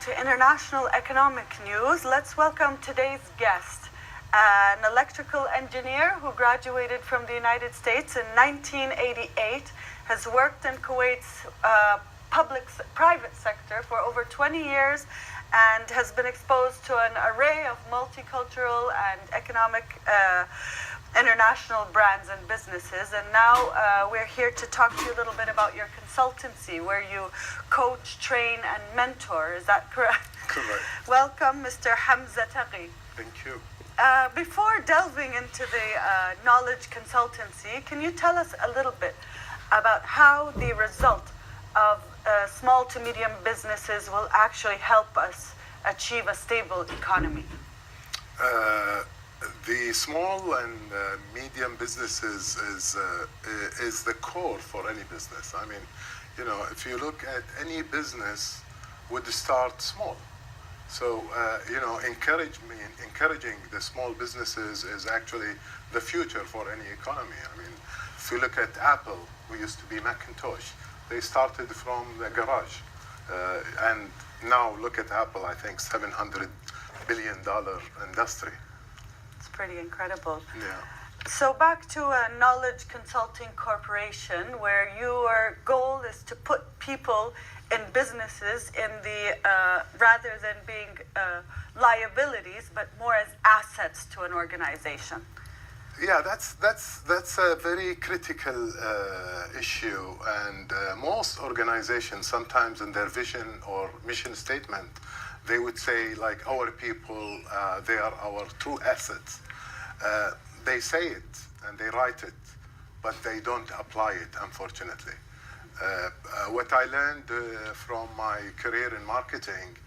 to international economic news. Let's welcome today's guest, an electrical engineer who graduated from the United States in 1988, has worked in Kuwait's private sector for over 20 years, and has been exposed to an array of multicultural and economic international brands and businesses. And now we're here to talk to you a little bit about your consultancy, where you coach, train, and mentor. Is that correct? Correct. Welcome, Mr. Hamza Taqi. Thank you. Before delving into the knowledge consultancy, can you tell us a little bit about how the result of small to medium businesses will actually help us achieve a stable economy? The small and medium businesses is the core for any business. I mean, you know, if you look at any business, would start small. So, you know, encouraging the small businesses is actually the future for any economy. I mean, if you look at Apple, who used to be Macintosh, they started from the garage. And now look at Apple, I think $700 billion industry. It's pretty incredible. Yeah. So back to a knowledge consulting corporation, where your goal is to put people in businesses in the rather than being liabilities, but more as assets to an organization. Yeah, that's a very critical issue, and most organizations sometimes in their vision or mission statement, they would say like, our people, they are our true assets. They say it and they write it, but they don't apply it, unfortunately. What I learned from my career in marketing,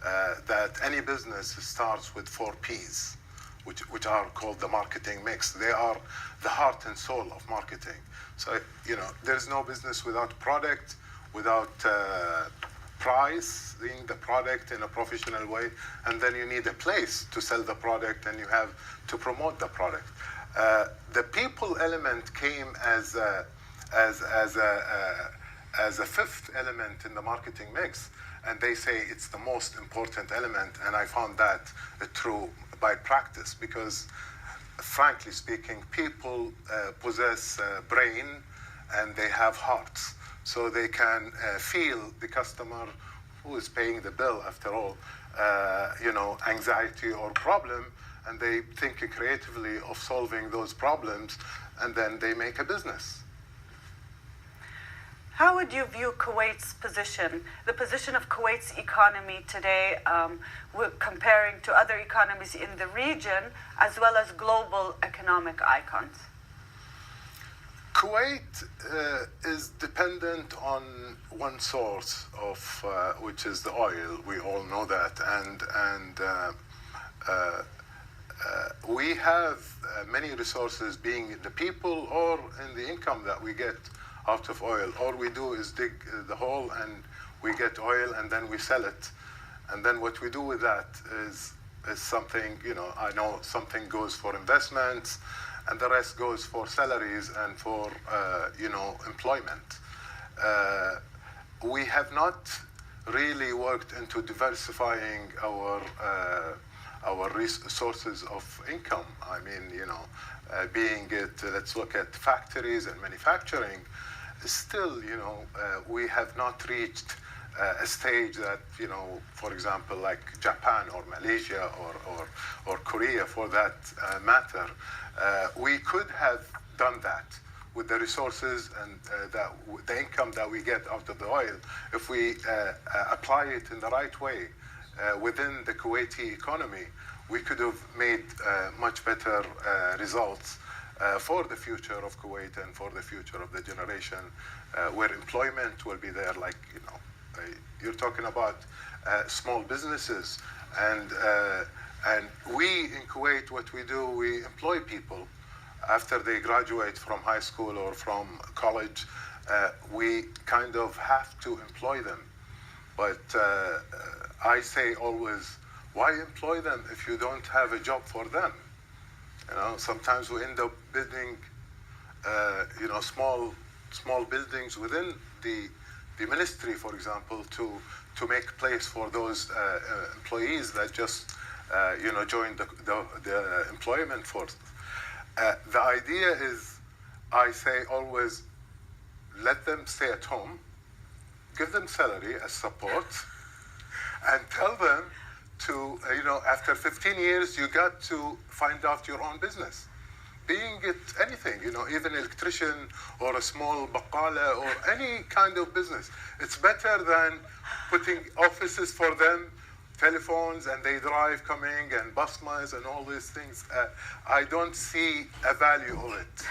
that any business starts with 4 Ps, which are called the marketing mix. They are the heart and soul of marketing. So, you know, there's no business without product, without pricing the product in a professional way, and then you need a place to sell the product, and you have to promote the product. The people element came as a 5th element in the marketing mix, and they say it's the most important element, and I found that true by practice, because frankly speaking, people possess brain and they have hearts, so they can feel the customer who is paying the bill, after all, you know, anxiety or problem, and they think creatively of solving those problems, and then they make a business. How would you view Kuwait's position, the position of Kuwait's economy today, comparing to other economies in the region, as well as global economic icons? Kuwait is dependent on one source of, which is the oil. We all know that, and we have many resources, being the people or in the income that we get out of oil. All we do is dig the hole and we get oil, and then we sell it. And then what we do with that is something, you know, I know something goes for investments, and the rest goes for salaries and for, you know, employment. We have not really worked into diversifying our sources of income. I mean, you know, being it, let's look at factories and manufacturing. Still, you know, we have not reached a stage that, you know, for example, like Japan or Malaysia or Korea, for that matter, we could have done that with the resources and the income that we get out of the oil. If we apply it in the right way within the Kuwaiti economy, we could have made much better results for the future of Kuwait and for the future of the generation, where employment will be there. Like, you know, you're talking about small businesses, and we in Kuwait, what we do, we employ people after they graduate from high school or from college. We kind of have to employ them, but I say always, why employ them if you don't have a job for them? You know, sometimes we end up building, you know, small buildings within the the ministry, for example, to make place for those employees that just joined the employment force. The idea is, I say always, let them stay at home, give them salary as support, and tell them to, after 15 years, you got to find out your own business. Being it anything, even electrician or a small baqala or any kind of business. It's better than putting offices for them, telephones, and they drive coming and bus miles and all these things. I don't see a value of it.